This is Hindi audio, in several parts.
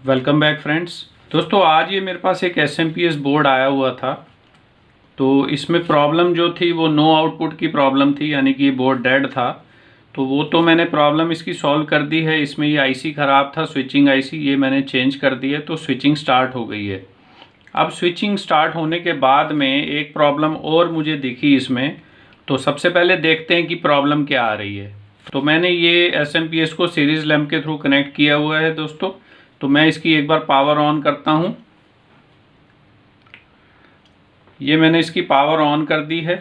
Welcome back friends. दोस्तों आज ये मेरे पास एक SMPS बोर्ड आया हुआ था। तो इसमें प्रॉब्लम जो थी वो नो आउटपुट की प्रॉब्लम थी, यानी कि ये बोर्ड डेड था। तो वो तो मैंने प्रॉब्लम इसकी सॉल्व कर दी है। इसमें ये आईसी ख़राब था, स्विचिंग आईसी, ये मैंने चेंज कर दी है, तो स्विचिंग स्टार्ट हो गई है। अब स्विचिंग स्टार्ट होने के बाद में एक प्रॉब्लम और मुझे दिखी इसमें। तो सबसे पहले देखते हैं कि प्रॉब्लम क्या आ रही है। तो मैंने ये SMPS को सीरीज़ लैंप के थ्रू कनेक्ट किया हुआ है दोस्तों। तो मैं इसकी एक बार पावर ऑन करता हूं। ये मैंने इसकी पावर ऑन कर दी है।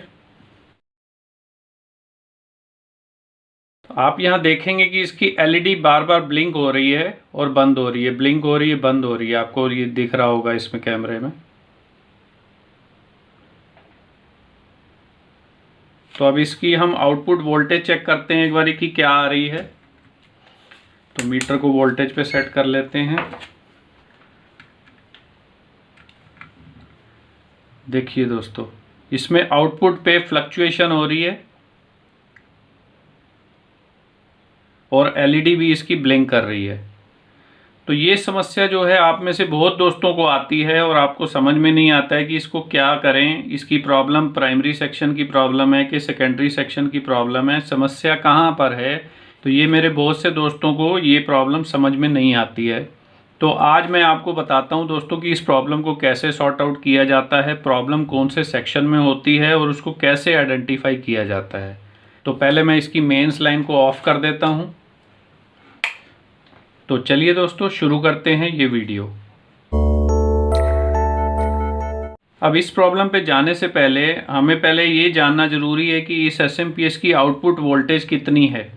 तो आप यहां देखेंगे कि इसकी LED बार बार ब्लिंक हो रही है और बंद हो रही है, ब्लिंक हो रही है, बंद हो रही है। आपको ये दिख रहा होगा इसमें कैमरे में। तो अब इसकी हम आउटपुट वोल्टेज चेक करते हैं एक बार कि क्या आ रही है। तो मीटर को वोल्टेज पे सेट कर लेते हैं। देखिए दोस्तों, इसमें आउटपुट पे फ्लक्चुएशन हो रही है और LED भी इसकी ब्लिंक कर रही है। तो ये समस्या जो है आप में से बहुत दोस्तों को आती है और आपको समझ में नहीं आता है कि इसको क्या करें। इसकी प्रॉब्लम प्राइमरी सेक्शन की प्रॉब्लम है कि सेकेंडरी सेक्शन की प्रॉब्लम है, समस्या कहाँ पर है। तो ये मेरे बहुत से दोस्तों को ये प्रॉब्लम समझ में नहीं आती है। तो आज मैं आपको बताता हूं दोस्तों कि इस प्रॉब्लम को कैसे सॉर्ट आउट किया जाता है, प्रॉब्लम कौन से सेक्शन में होती है और उसको कैसे आइडेंटिफाई किया जाता है। तो पहले मैं इसकी मेंस लाइन को ऑफ कर देता हूं। तो चलिए दोस्तों शुरू करते हैं ये वीडियो। अब इस प्रॉब्लम पे जाने से पहले हमें पहले ये जानना ज़रूरी है कि इस SMPS की आउटपुट वोल्टेज कितनी है।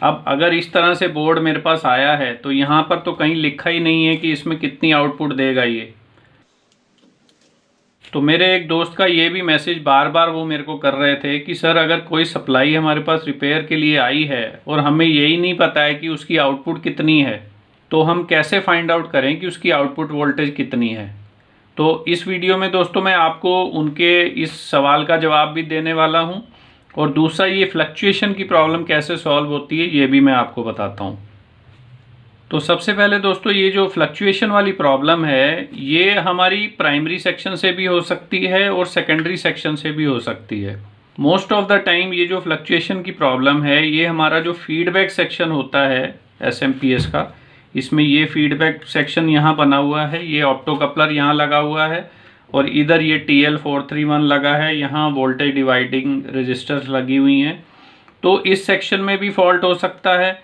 अब अगर इस तरह से बोर्ड मेरे पास आया है तो यहाँ पर तो कहीं लिखा ही नहीं है कि इसमें कितनी आउटपुट देगा ये। तो मेरे एक दोस्त का ये भी मैसेज बार बार वो मेरे को कर रहे थे कि सर अगर कोई सप्लाई हमारे पास रिपेयर के लिए आई है और हमें यही नहीं पता है कि उसकी आउटपुट कितनी है, तो हम कैसे फाइंड आउट करें कि उसकी आउटपुट वोल्टेज कितनी है। तो इस वीडियो में दोस्तों मैं आपको उनके इस सवाल का जवाब भी देने वाला हूँ और दूसरा ये फ्लक्चुएशन की प्रॉब्लम कैसे सॉल्व होती है ये भी मैं आपको बताता हूँ। तो सबसे पहले दोस्तों ये जो फ्लक्चुएशन वाली प्रॉब्लम है ये हमारी प्राइमरी सेक्शन से भी हो सकती है और सेकेंडरी सेक्शन से भी हो सकती है। मोस्ट ऑफ द टाइम ये जो फ्लक्चुएशन की प्रॉब्लम है ये हमारा जो फीडबैक सेक्शन होता है SMPS का, इसमें ये फीडबैक सेक्शन यहाँ बना हुआ है, ये ऑप्टो कपलर यहाँ लगा हुआ है और इधर ये TL431 लगा है, यहाँ वोल्टेज डिवाइडिंग रजिस्टर्स लगी हुई हैं। तो इस सेक्शन में भी फॉल्ट हो सकता है।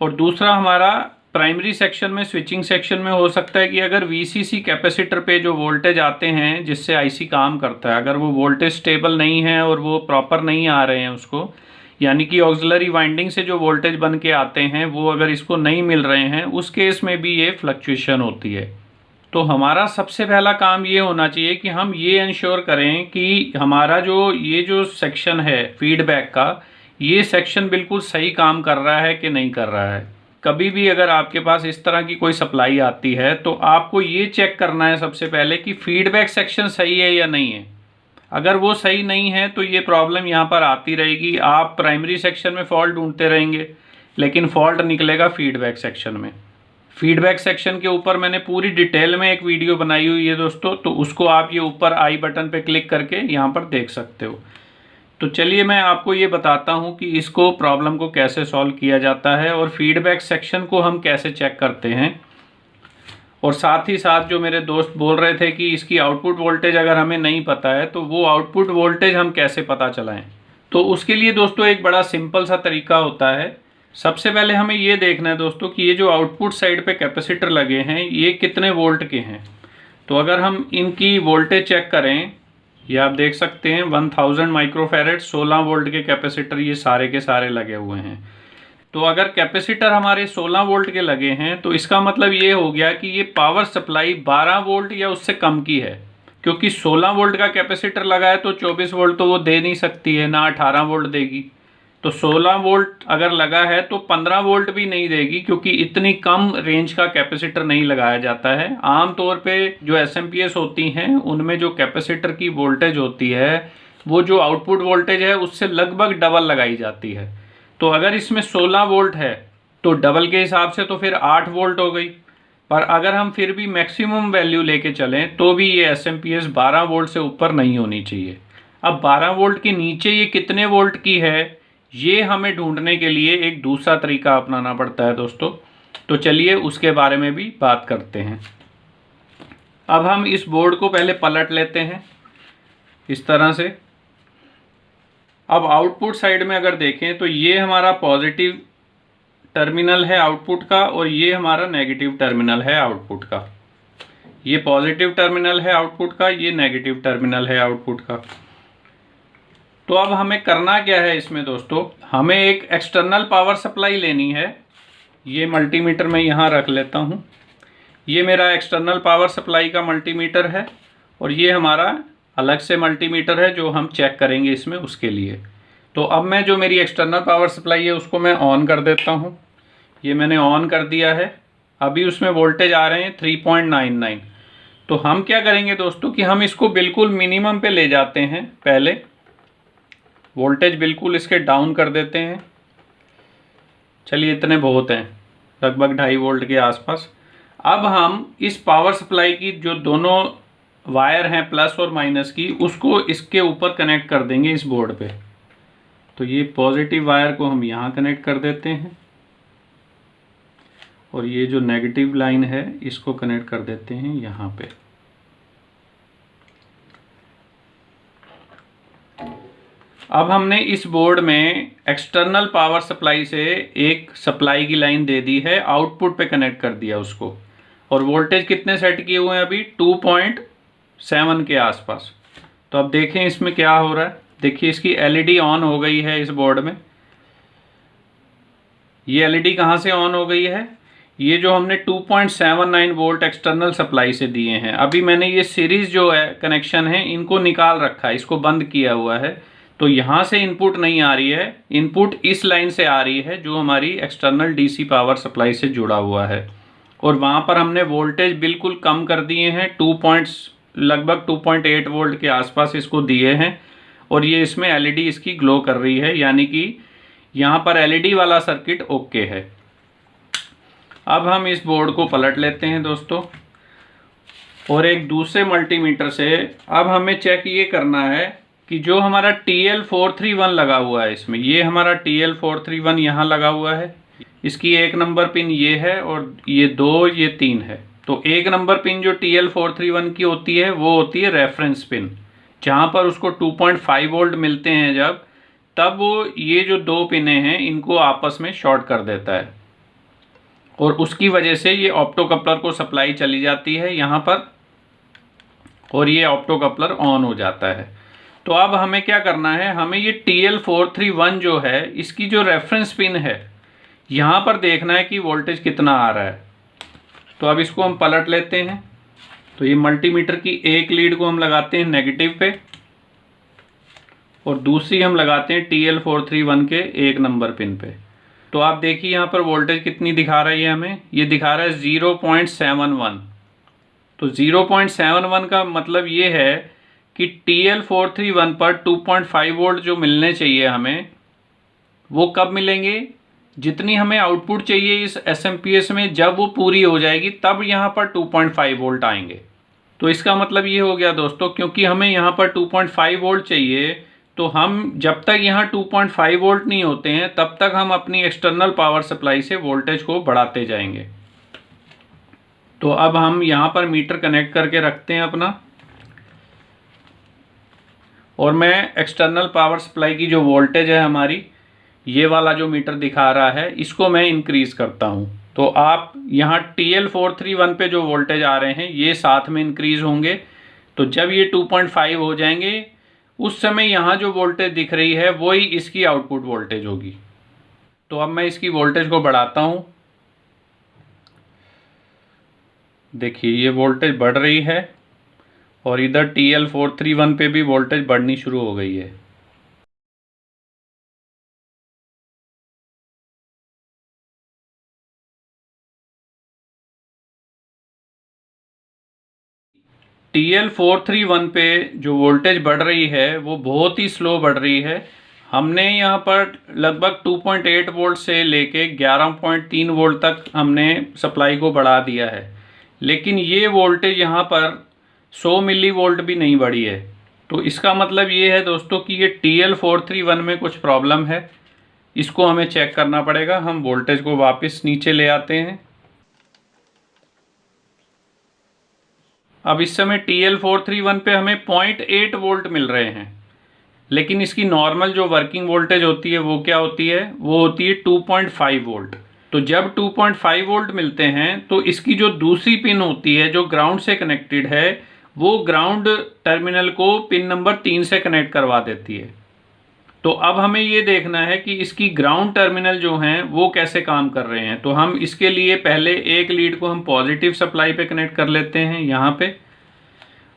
और दूसरा हमारा प्राइमरी सेक्शन में, स्विचिंग सेक्शन में हो सकता है कि अगर VCC कैपेसिटर पे जो वोल्टेज आते हैं जिससे IC काम करता है, अगर वो वोल्टेज स्टेबल नहीं है और वो प्रॉपर नहीं आ रहे हैं उसको, यानी कि ऑक्सिलरी वाइंडिंग से जो वोल्टेज बन के आते हैं वो अगर इसको नहीं मिल रहे हैं, उस केस में भी ये फ्लक्चुएशन होती है। तो हमारा सबसे पहला काम ये होना चाहिए कि हम ये इंश्योर करें कि हमारा ये जो सेक्शन है फीडबैक का, ये सेक्शन बिल्कुल सही काम कर रहा है कि नहीं कर रहा है। कभी भी अगर आपके पास इस तरह की कोई सप्लाई आती है तो आपको ये चेक करना है सबसे पहले कि फीडबैक सेक्शन सही है या नहीं है। अगर वो सही नहीं है तो ये प्रॉब्लम यहाँ पर आती रहेगी। आप प्राइमरी सेक्शन में फॉल्ट ढूंढते रहेंगे लेकिन फॉल्ट निकलेगा फीडबैक सेक्शन में। फीडबैक सेक्शन के ऊपर मैंने पूरी डिटेल में एक वीडियो बनाई हुई है दोस्तों, तो उसको आप ये ऊपर आई बटन पे क्लिक करके यहाँ पर देख सकते हो। तो चलिए मैं आपको ये बताता हूँ कि इसको प्रॉब्लम को कैसे सॉल्व किया जाता है और फीडबैक सेक्शन को हम कैसे चेक करते हैं। और साथ ही साथ जो मेरे दोस्त बोल रहे थे कि इसकी आउटपुट वोल्टेज अगर हमें नहीं पता है तो वो आउटपुट वोल्टेज हम कैसे पता चलाएं। तो उसके लिए दोस्तों एक बड़ा सिंपल सा तरीका होता है। सबसे पहले हमें ये देखना है दोस्तों कि ये जो आउटपुट साइड पे कैपेसिटर लगे हैं ये कितने वोल्ट के हैं। तो अगर हम इनकी वोल्टेज चेक करें, ये आप देख सकते हैं 1000 माइक्रोफैरेड 16 वोल्ट के कैपेसिटर ये सारे के सारे लगे हुए हैं। तो अगर कैपेसिटर हमारे 16 वोल्ट के लगे हैं तो इसका मतलब ये हो गया कि ये पावर सप्लाई 12 वोल्ट या उससे कम की है, क्योंकि 16 वोल्ट का कैपेसिटर लगा है तो 24 वोल्ट तो वो दे नहीं सकती है, ना 18 वोल्ट देगी। तो 16 वोल्ट अगर लगा है तो 15 वोल्ट भी नहीं देगी, क्योंकि इतनी कम रेंज का कैपेसिटर नहीं लगाया जाता है। आमतौर पे जो SMPS होती हैं उनमें जो कैपेसिटर की वोल्टेज होती है वो जो आउटपुट वोल्टेज है उससे लगभग डबल लगाई जाती है। तो अगर इसमें 16 वोल्ट है तो डबल के हिसाब से तो फिर 8 वोल्ट हो गई। पर अगर हम फिर भी मैक्सिमम वैल्यू लेके चलें तो भी ये एसएमपीएस 12 वोल्ट से ऊपर नहीं होनी चाहिए। अब 12 वोल्ट के नीचे ये कितने वोल्ट की है, ये हमें ढूंढने के लिए एक दूसरा तरीका अपनाना पड़ता है दोस्तों। तो चलिए उसके बारे में भी बात करते हैं। अब हम इस बोर्ड को पहले पलट लेते हैं इस तरह से। अब आउटपुट साइड में अगर देखें तो ये हमारा पॉजिटिव टर्मिनल है आउटपुट का और ये हमारा नेगेटिव टर्मिनल है आउटपुट का। ये पॉजिटिव टर्मिनल है आउटपुट का, ये नेगेटिव टर्मिनल है आउटपुट का। तो अब हमें करना क्या है इसमें दोस्तों, हमें एक एक्सटर्नल पावर सप्लाई लेनी है। ये मल्टीमीटर मैं यहाँ रख लेता हूँ। ये मेरा एक्सटर्नल पावर सप्लाई का मल्टीमीटर है और ये हमारा अलग से मल्टीमीटर है जो हम चेक करेंगे इसमें उसके लिए। तो अब मैं जो मेरी एक्सटर्नल पावर सप्लाई है उसको मैं ऑन कर देता हूँ। ये मैंने ऑन कर दिया है। अभी उसमें वोल्टेज आ रहे हैं 3.99। तो हम क्या करेंगे दोस्तों कि हम इसको बिल्कुल मिनिमम पे ले जाते हैं। पहले वोल्टेज बिल्कुल इसके डाउन कर देते हैं। चलिए इतने बहुत हैं, लगभग 2.5 वोल्ट के आसपास। अब हम इस पावर सप्लाई की जो दोनों वायर हैं प्लस और माइनस की, उसको इसके ऊपर कनेक्ट कर देंगे इस बोर्ड पे। तो ये पॉजिटिव वायर को हम यहाँ कनेक्ट कर देते हैं और ये जो नेगेटिव लाइन है इसको कनेक्ट कर देते हैं यहाँ पे। अब हमने इस बोर्ड में एक्सटर्नल पावर सप्लाई से एक सप्लाई की लाइन दे दी है, आउटपुट पे कनेक्ट कर दिया उसको। और वोल्टेज कितने सेट किए हुए हैं अभी, 2.7 के आसपास। तो अब देखें इसमें क्या हो रहा है। देखिए इसकी एलईडी ऑन हो गई है इस बोर्ड में। ये एलईडी कहाँ से ऑन हो गई है, ये जो हमने 2.79 वोल्ट एक्सटर्नल सप्लाई से दिए हैं। अभी मैंने ये सीरीज जो है कनेक्शन है इनको निकाल रखा है, इसको बंद किया हुआ है। तो यहाँ से इनपुट नहीं आ रही है, इनपुट इस लाइन से आ रही है जो हमारी एक्सटर्नल डीसी पावर सप्लाई से जुड़ा हुआ है। और वहाँ पर हमने वोल्टेज बिल्कुल कम कर दिए हैं, लगभग 2.8 वोल्ट के आसपास इसको दिए हैं। और ये इसमें एलईडी इसकी ग्लो कर रही है, यानी कि यहाँ पर एलईडी वाला सर्किट ओके है। अब हम इस बोर्ड को पलट लेते हैं दोस्तों और एक दूसरे मल्टीमीटर से अब हमें चेक ये करना है कि जो हमारा TL431 लगा हुआ है इसमें, ये हमारा TL431 यहाँ लगा हुआ है। इसकी 1 नंबर पिन ये है और ये 2 ये 3 है। तो 1 नंबर पिन जो TL431 की होती है वो होती है रेफरेंस पिन, जहाँ पर उसको 2.5 वोल्ट मिलते हैं जब, तब वो ये जो 2 पिनें हैं इनको आपस में शॉर्ट कर देता है और उसकी वजह से ये ऑप्टो कपलर को सप्लाई चली जाती है यहाँ पर और ये ऑप्टो कपलर ऑन हो जाता है। तो अब हमें क्या करना है, हमें ये TL431 जो है इसकी जो रेफरेंस पिन है यहाँ पर देखना है कि वोल्टेज कितना आ रहा है। तो अब इसको हम पलट लेते हैं। तो ये मल्टीमीटर की एक लीड को हम लगाते हैं नेगेटिव पे और दूसरी हम लगाते हैं TL431 के 1 नंबर पिन पे। तो आप देखिए यहाँ पर वोल्टेज कितनी दिखा रही है हमें, ये दिखा रहा है 0.71। तो 0.71 का मतलब ये है कि TL431 पर 2.5 वोल्ट जो मिलने चाहिए हमें, वो कब मिलेंगे, जितनी हमें आउटपुट चाहिए इस एसएमपीएस में जब वो पूरी हो जाएगी तब यहाँ पर 2.5 वोल्ट आएंगे। तो इसका मतलब ये हो गया दोस्तों, क्योंकि हमें यहाँ पर 2.5 वोल्ट चाहिए, तो हम जब तक यहाँ 2.5 वोल्ट नहीं होते हैं तब तक हम अपनी एक्सटर्नल पावर सप्लाई से वोल्टेज को बढ़ाते जाएंगे। तो अब हम यहाँ पर मीटर कनेक्ट करके रखते हैं अपना और मैं एक्सटर्नल पावर सप्लाई की जो वोल्टेज है हमारी, ये वाला जो मीटर दिखा रहा है, इसको मैं इंक्रीज़ करता हूँ। तो आप यहाँ TL431 पे जो वोल्टेज आ रहे हैं ये साथ में इंक्रीज़ होंगे। तो जब ये 2.5 हो जाएंगे उस समय यहाँ जो वोल्टेज दिख रही है वही इसकी आउटपुट वोल्टेज होगी। तो अब मैं इसकी वोल्टेज को बढ़ाता हूँ। देखिए ये वोल्टेज बढ़ रही है और इधर TL431 पे भी वोल्टेज बढ़नी शुरू हो गई है। TL431 पे जो वोल्टेज बढ़ रही है वो बहुत ही स्लो बढ़ रही है। हमने यहाँ पर लगभग 2.8 वोल्ट से लेके 11.3 वोल्ट तक हमने सप्लाई को बढ़ा दिया है। लेकिन ये वोल्टेज यहाँ पर 100 मिली वोल्ट भी नहीं बढ़ी है। तो इसका मतलब ये है दोस्तों कि ये TL431 में कुछ प्रॉब्लम है, इसको हमें चेक करना पड़ेगा। हम वोल्टेज को वापस नीचे ले आते हैं। अब इस समय TL431 पे हमें 0.8 वोल्ट मिल रहे हैं, लेकिन इसकी नॉर्मल जो वर्किंग वोल्टेज होती है वो क्या होती है, वो होती है 2.5 वोल्ट। तो जब 2.5 वोल्ट मिलते हैं तो इसकी जो दूसरी पिन होती है जो ग्राउंड से कनेक्टेड है, वो ग्राउंड टर्मिनल को पिन नंबर 3 से कनेक्ट करवा देती है। तो अब हमें ये देखना है कि इसकी ग्राउंड टर्मिनल जो हैं वो कैसे काम कर रहे हैं। तो हम इसके लिए पहले एक लीड को हम पॉजिटिव सप्लाई पे कनेक्ट कर लेते हैं यहाँ पे,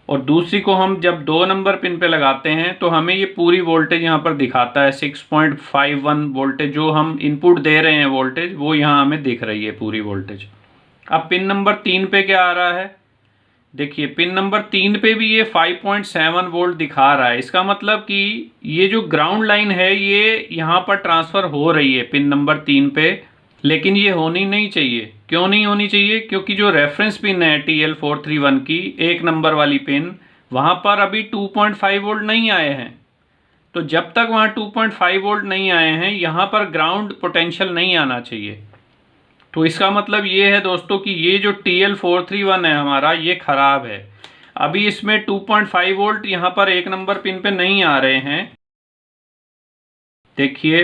और दूसरी को हम जब 2 नंबर पिन पे लगाते हैं तो हमें ये पूरी वोल्टेज यहाँ पर दिखाता है। 6.51 वोल्टेज जो हम इनपुट दे रहे हैं वोल्टेज, वो यहाँ हमें दिख रही है पूरी वोल्टेज। अब पिन नंबर 3 पे क्या आ रहा है, देखिए पिन नंबर 3 पे भी ये 5.7 वोल्ट दिखा रहा है। इसका मतलब कि ये जो ग्राउंड लाइन है ये यहाँ पर ट्रांसफ़र हो रही है पिन नंबर 3 पे, लेकिन ये होनी नहीं चाहिए। क्यों नहीं होनी चाहिए, क्योंकि जो रेफरेंस पिन है TL431 की 1 नंबर वाली पिन, वहाँ पर अभी 2.5 वोल्ट नहीं आए हैं। तो जब तक वहाँ 2.5 वोल्ट नहीं आए हैं, यहाँ पर ग्राउंड पोटेंशियल नहीं आना चाहिए। तो इसका मतलब ये है दोस्तों कि ये जो TL431 है हमारा, ये ख़राब है। अभी इसमें 2.5 वोल्ट यहाँ पर 1 नंबर पिन पे नहीं आ रहे हैं। देखिए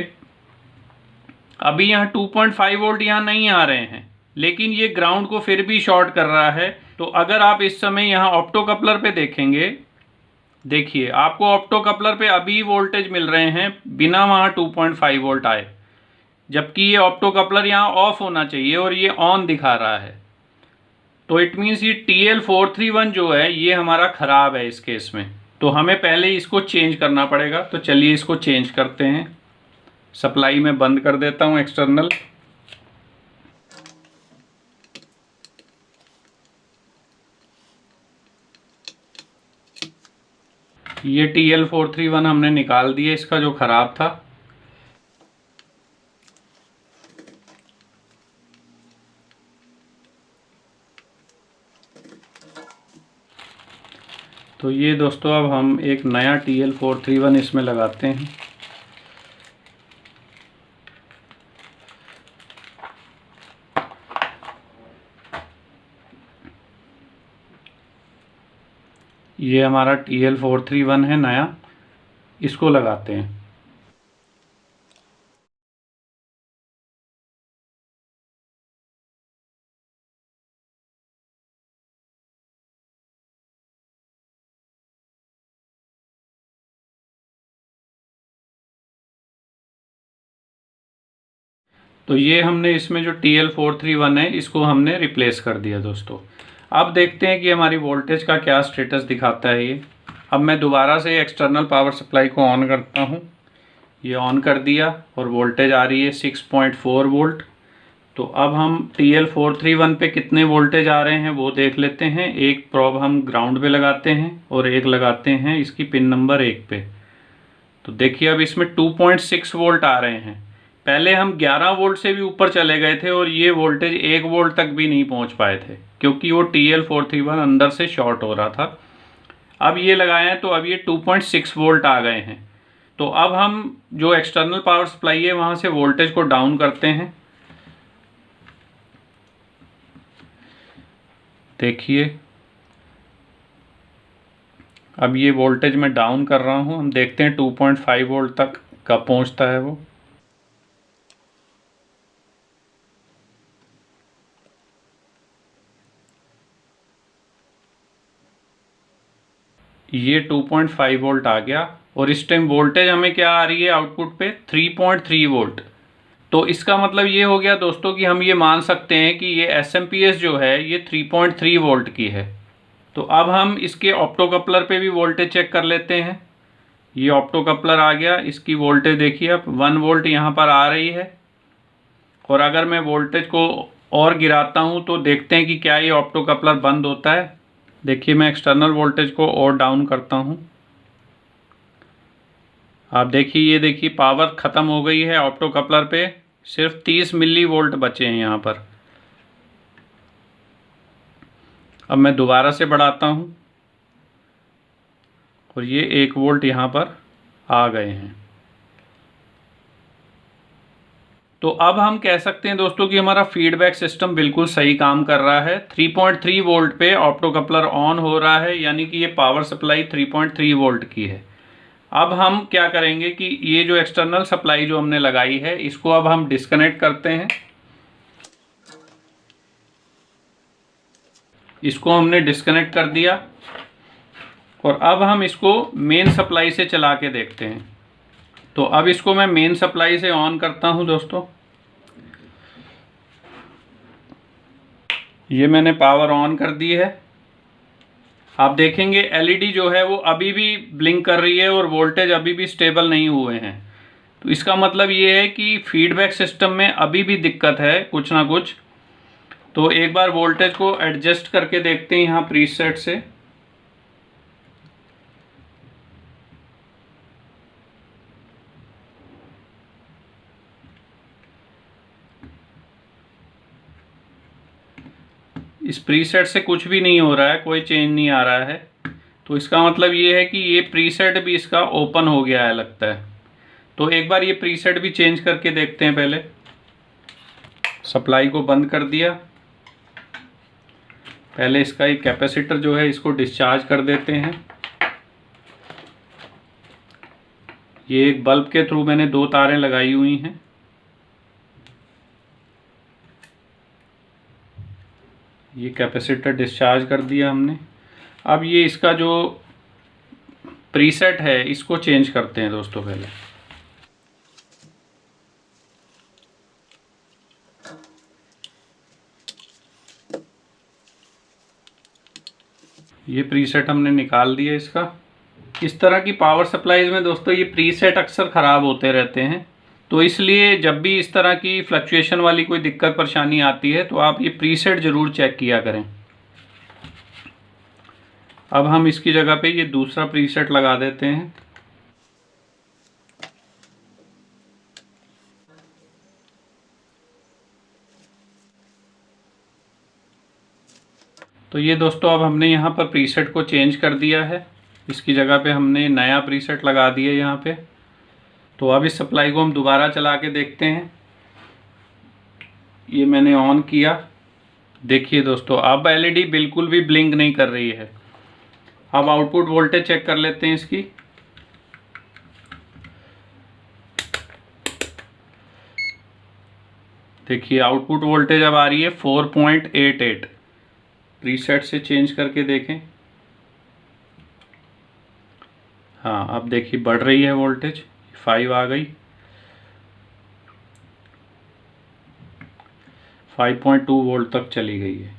अभी यहाँ 2.5 वोल्ट यहाँ नहीं आ रहे हैं, लेकिन ये ग्राउंड को फिर भी शॉर्ट कर रहा है। तो अगर आप इस समय यहाँ ऑप्टो कपलर पे देखेंगे, देखिए आपको ऑप्टो कपलर पे अभी वोल्टेज मिल रहे हैं बिना वहाँ 2.5 वोल्ट आए, जबकि ये ऑप्टो कपलर यहाँ ऑफ होना चाहिए और ये ऑन दिखा रहा है। तो इट मीन्स ये TL431 जो है ये हमारा ख़राब है इस केस में। तो हमें पहले इसको चेंज करना पड़ेगा। तो चलिए इसको चेंज करते हैं। सप्लाई में बंद कर देता हूँ एक्सटर्नल। ये TL431 हमने निकाल दिया इसका जो ख़राब था। तो ये दोस्तों अब हम एक नया TL431 इसमें लगाते हैं। ये हमारा TL431 है नया, इसको लगाते हैं। तो ये हमने इसमें जो TL431 है इसको हमने रिप्लेस कर दिया दोस्तों। अब देखते हैं कि हमारी वोल्टेज का क्या स्टेटस दिखाता है ये। अब मैं दोबारा से एक्सटर्नल पावर सप्लाई को ऑन करता हूँ। ये ऑन कर दिया और वोल्टेज आ रही है 6.4 वोल्ट। तो अब हम TL431 पे कितने वोल्टेज आ रहे हैं वो देख लेते हैं। एक प्रॉब हम ग्राउंड पे लगाते हैं और एक लगाते हैं इसकी पिन नंबर 1 पे। तो देखिए अब इसमें 2.6 वोल्ट आ रहे हैं। पहले हम 11 वोल्ट से भी ऊपर चले गए थे और ये वोल्टेज 1 वोल्ट तक भी नहीं पहुंच पाए थे, क्योंकि वो TL431 अंदर से शॉर्ट हो रहा था। अब ये लगाए हैं तो अब ये 2.6 वोल्ट आ गए हैं। तो अब हम जो एक्सटर्नल पावर सप्लाई है वहाँ से वोल्टेज को डाउन करते हैं। देखिए अब ये वोल्टेज मैं डाउन कर रहा हूँ। हम देखते हैं 2.5 वोल्ट तक कब पहुँचता है वो। ये 2.5 वोल्ट आ गया और इस टाइम वोल्टेज हमें क्या आ रही है आउटपुट पे, 3.3 वोल्ट। तो इसका मतलब ये हो गया दोस्तों कि हम ये मान सकते हैं कि ये SMPS जो है ये 3.3 वोल्ट की है। तो अब हम इसके ऑप्टो कपलर पे भी वोल्टेज चेक कर लेते हैं। ये ऑप्टो कपलर आ गया, इसकी वोल्टेज देखिए अब 1 वोल्ट यहाँ पर आ रही है। और अगर मैं वोल्टेज को और गिराता हूँ तो देखते हैं कि क्या ये ऑप्टो कपलर बंद होता है। देखिए मैं एक्सटर्नल वोल्टेज को और डाउन करता हूँ। आप देखिए, ये देखिए पावर ख़त्म हो गई है ऑप्टो कपलर पे, सिर्फ 30 मिली वोल्ट बचे हैं यहाँ पर। अब मैं दोबारा से बढ़ाता हूँ और ये 1 वोल्ट यहाँ पर आ गए हैं। तो अब हम कह सकते हैं दोस्तों कि हमारा फीडबैक सिस्टम बिल्कुल सही काम कर रहा है। 3.3 वोल्ट पे ऑप्टोकपलर ऑन हो रहा है, यानी कि ये पावर सप्लाई 3.3 वोल्ट की है। अब हम क्या करेंगे कि ये जो एक्सटर्नल सप्लाई जो हमने लगाई है इसको अब हम डिस्कनेक्ट करते हैं। इसको हमने डिस्कनेक्ट कर दिया और अब हम इसको मेन सप्लाई से चला के देखते हैं। तो अब इसको मैं मेन सप्लाई से ऑन करता हूं दोस्तों। ये मैंने पावर ऑन कर दी है। आप देखेंगे एलईडी जो है वो अभी भी ब्लिंक कर रही है और वोल्टेज अभी भी स्टेबल नहीं हुए हैं। तो इसका मतलब ये है कि फीडबैक सिस्टम में अभी भी दिक्कत है कुछ ना कुछ। तो एक बार वोल्टेज को एडजस्ट करके देखते हैं यहाँ प्रीसेट से। इस प्रीसेट से कुछ भी नहीं हो रहा है, कोई चेंज नहीं आ रहा है। तो इसका मतलब ये है कि ये प्रीसेट भी इसका ओपन हो गया है लगता है। तो एक बार ये प्रीसेट भी चेंज करके देखते हैं। पहले सप्लाई को बंद कर दिया। पहले इसका एक कैपेसिटर जो है इसको डिस्चार्ज कर देते हैं। ये एक बल्ब के थ्रू मैंने 2 तारें लगाई हुई हैं। ये कैपेसिटर डिस्चार्ज कर दिया हमने। अब ये इसका जो प्रीसेट है इसको चेंज करते हैं दोस्तों। पहले ये प्रीसेट हमने निकाल दिया इसका। इस तरह की पावर सप्लाईज में दोस्तों ये प्रीसेट अक्सर ख़राब होते रहते हैं। तो इसलिए जब भी इस तरह की फ्लक्चुएशन वाली कोई दिक्कत परेशानी आती है तो आप ये प्रीसेट ज़रूर चेक किया करें। अब हम इसकी जगह पे ये दूसरा प्रीसेट लगा देते हैं। तो ये दोस्तों अब हमने यहाँ पर प्रीसेट को चेंज कर दिया है। इसकी जगह पे हमने नया प्रीसेट लगा दिया यहाँ पे। तो अब इस सप्लाई को हम दोबारा चला के देखते हैं। ये मैंने ऑन किया। देखिए दोस्तों अब एलईडी बिल्कुल भी ब्लिंक नहीं कर रही है। अब आउटपुट वोल्टेज चेक कर लेते हैं इसकी। देखिए आउटपुट वोल्टेज अब आ रही है 4.88। प्रीसेट से चेंज करके देखें। हाँ अब देखिए बढ़ रही है वोल्टेज, 5 आ गई। 5.2 वोल्ट तक चली गई है।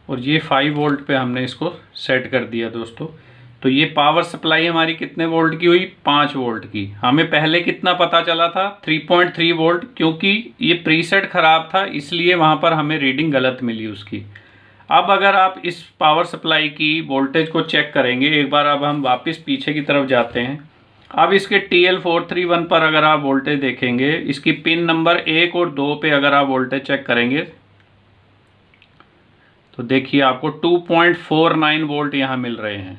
और ये 5 वोल्ट पे हमने इसको सेट कर दिया दोस्तों। तो ये पावर सप्लाई हमारी कितने वोल्ट की हुई? 5 वोल्ट की। हमें पहले कितना पता चला था? 3.3 वोल्ट, क्योंकि ये प्रीसेट ख़राब था इसलिए वहाँ पर हमें रीडिंग गलत मिली उसकी। अब अगर आप इस पावर सप्लाई की वोल्टेज को चेक करेंगे, एक बार अब हम वापस पीछे की तरफ जाते हैं। अब इसके TL431 पर अगर आप वोल्टेज देखेंगे, इसकी पिन नंबर 1 और 2 पे अगर आप वोल्टेज चेक करेंगे तो देखिए आपको 2.49 वोल्ट यहाँ मिल रहे हैं।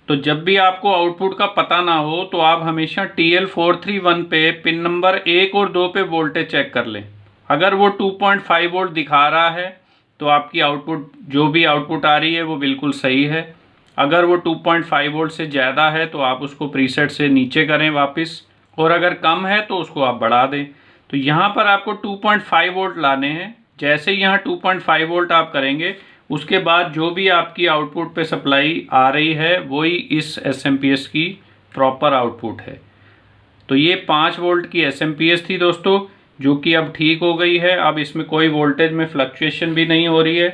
तो जब भी आपको आउटपुट का पता ना हो तो आप हमेशा TL431 पे पिन नंबर 1 और 2 पे वोल्टेज चेक कर लें। अगर वो 2.5 वोल्ट दिखा रहा है तो आपकी आउटपुट जो भी आउटपुट आ रही है वो बिल्कुल सही है। अगर वो 2.5 वोल्ट से ज़्यादा है तो आप उसको प्रीसेट से नीचे करें वापस, और अगर कम है तो उसको आप बढ़ा दें। तो यहाँ पर आपको 2.5 वोल्ट लाने हैं। जैसे ही यहाँ 2.5 वोल्ट आप करेंगे उसके बाद जो भी आपकी आउटपुट पे सप्लाई आ रही है वही इस SMPS की प्रॉपर आउटपुट है। तो ये 5 वोल्ट की SMPS थी दोस्तों, जो कि अब ठीक हो गई है। अब इसमें कोई वोल्टेज में फ्लक्चुएशन भी नहीं हो रही है।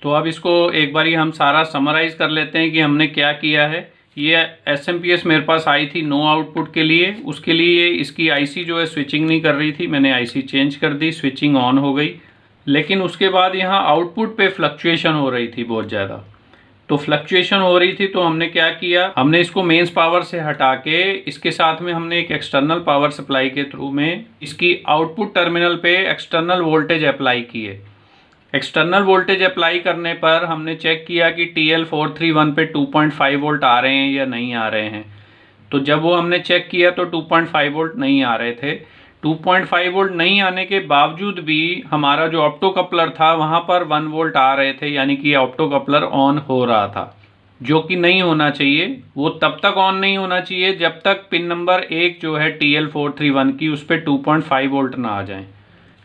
तो अब इसको एक बारी हम सारा समराइज़ कर लेते हैं कि हमने क्या किया है। ये SMPS मेरे पास आई थी नो आउटपुट के लिए। उसके लिए इसकी IC जो है स्विचिंग नहीं कर रही थी, मैंने IC चेंज कर दी, स्विचिंग ऑन हो गई। लेकिन उसके बाद यहाँ आउटपुट पे फ्लक्चुएशन हो रही थी बहुत ज़्यादा। तो फ्लक्चुएशन हो रही थी, तो हमने क्या किया, हमने इसको मेंस पावर से हटा के इसके साथ में हमने एक एक्सटर्नल पावर सप्लाई के थ्रू में इसकी आउटपुट टर्मिनल पे एक्सटर्नल वोल्टेज अप्लाई किए। एक्सटर्नल वोल्टेज अप्लाई करने पर हमने चेक किया कि TL431 पे 2.5 वोल्ट आ रहे हैं या नहीं आ रहे हैं। तो जब वो हमने चेक किया तो 2.5 वोल्ट नहीं आ रहे थे। 2.5 वोल्ट नहीं आने के बावजूद भी हमारा जो ऑप्टो कपलर था वहाँ पर 1 वोल्ट आ रहे थे, यानी कि ऑप्टो कपलर ऑन हो रहा था, जो कि नहीं होना चाहिए। वो तब तक ऑन नहीं होना चाहिए जब तक पिन नंबर 1 जो है TL431 की उस पर 2.5 वोल्ट ना आ जाए।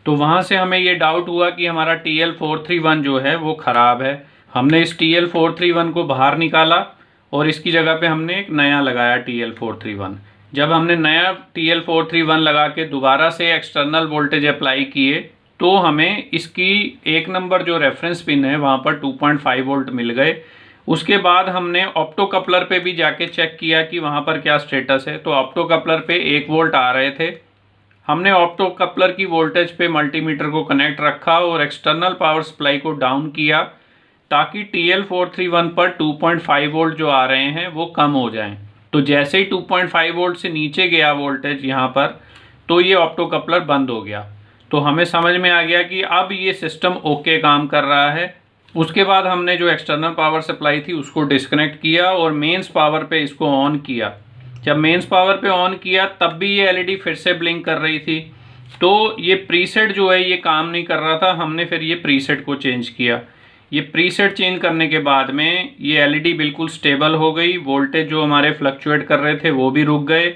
तो वहाँ से हमें ये डाउट हुआ कि हमारा TL431 जो है वो ख़राब है। हमने इस TL431 को बाहर निकाला और इसकी जगह पे हमने एक नया लगाया TL431। जब हमने नया TL431 लगा के दोबारा से एक्सटर्नल वोल्टेज अप्लाई किए तो हमें इसकी 1 नंबर जो रेफरेंस पिन है वहाँ पर 2.5 वोल्ट मिल गए। उसके बाद हमने ऑप्टो कपलर पे भी जाके चेक किया कि वहाँ पर क्या स्टेटस है। तो ऑप्टो कपलर पे 1 वोल्ट आ रहे थे। हमने ऑप्टो कपलर की वोल्टेज पे मल्टीमीटर को कनेक्ट रखा और एक्सटर्नल पावर सप्लाई को डाउन किया ताकि TL431 पर 2.5 वोल्ट जो आ रहे हैं वो कम हो जाएं। तो जैसे ही 2.5 वोल्ट से नीचे गया वोल्टेज यहाँ पर, तो ये ऑप्टो कपलर बंद हो गया। तो हमें समझ में आ गया कि अब ये सिस्टम ओके काम कर रहा है। उसके बाद हमने जो एक्सटर्नल पावर सप्लाई थी उसको डिस्कनेक्ट किया और मेंस पावर पे इसको ऑन किया। जब मेंस पावर पे ऑन किया तब भी ये LED फिर से ब्लिंक कर रही थी। तो ये प्रीसेट जो है ये काम नहीं कर रहा था। हमने फिर ये प्रीसेट को चेंज किया। ये प्रीसेट चेंज करने के बाद में ये LED बिल्कुल स्टेबल हो गई। वोल्टेज जो हमारे फ्लक्चुएट कर रहे थे वो भी रुक गए।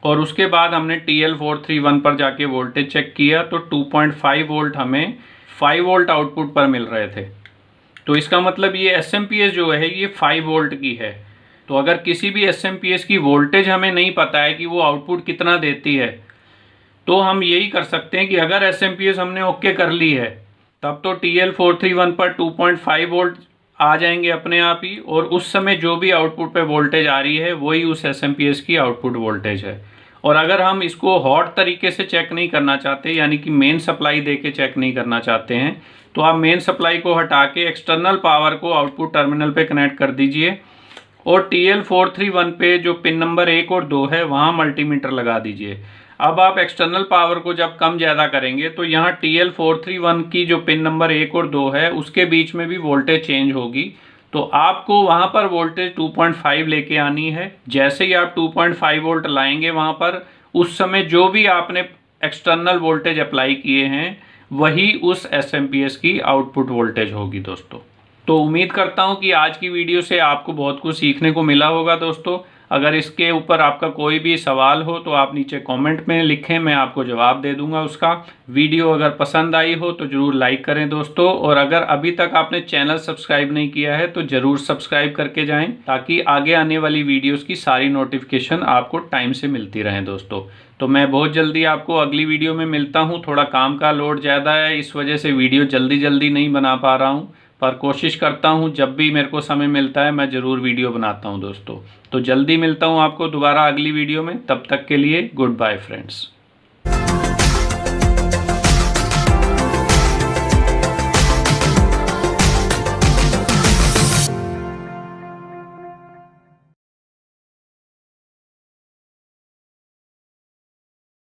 और उसके बाद हमने TL431 पर जाके वोल्टेज चेक किया तो 2.5 वोल्ट हमें 5 वोल्ट आउटपुट पर मिल रहे थे। तो इसका मतलब ये SMPS जो है ये 5 वोल्ट की है। तो अगर किसी भी SMPS की वोल्टेज हमें नहीं पता है कि वो आउटपुट कितना देती है, तो हम यही कर सकते हैं कि अगर SMPS हमने ओके कर ली है तब तो TL431 पर 2.5 वोल्ट आ जाएंगे अपने आप ही, और उस समय जो भी आउटपुट पे वोल्टेज आ रही है वही उस SMPS की आउटपुट वोल्टेज है। और अगर हम इसको हॉट तरीके से चेक नहीं करना चाहते, यानी कि मेन सप्लाई दे के चेक नहीं करना चाहते हैं, तो आप मेन सप्लाई को हटा के एक्सटर्नल पावर को आउटपुट टर्मिनल पे कनेक्ट कर दीजिए और TL431 पे जो पिन नंबर 1 और 2 है वहाँ मल्टीमीटर लगा दीजिए। अब आप एक्सटर्नल पावर को जब कम ज़्यादा करेंगे तो यहाँ TL431 की जो पिन नंबर 1 और 2 है उसके बीच में भी वोल्टेज चेंज होगी। तो आपको वहाँ पर वोल्टेज 2.5 लेके आनी है। जैसे ही आप 2.5 वोल्ट लाएंगे वहाँ पर, उस समय जो भी आपने एक्सटर्नल वोल्टेज अप्लाई किए हैं वही उस SMPS की आउटपुट वोल्टेज होगी दोस्तों। तो उम्मीद करता हूँ कि आज की वीडियो से आपको बहुत कुछ सीखने को मिला होगा दोस्तों। अगर इसके ऊपर आपका कोई भी सवाल हो तो आप नीचे कमेंट में लिखें, मैं आपको जवाब दे दूंगा उसका। वीडियो अगर पसंद आई हो तो ज़रूर लाइक करें दोस्तों, और अगर अभी तक आपने चैनल सब्सक्राइब नहीं किया है तो ज़रूर सब्सक्राइब करके जाएं ताकि आगे आने वाली वीडियोज़ की सारी नोटिफिकेशन आपको टाइम से मिलती रहें दोस्तों। तो मैं बहुत जल्दी आपको अगली वीडियो में मिलता हूँ। थोड़ा काम का लोड ज़्यादा है, इस वजह से वीडियो जल्दी नहीं बना पा रहा हूँ, पर कोशिश करता हूँ जब भी मेरे को समय मिलता है मैं ज़रूर वीडियो बनाता हूँ दोस्तों। तो जल्दी मिलता हूँ आपको दोबारा अगली वीडियो में। तब तक के लिए गुड बाय फ्रेंड्स।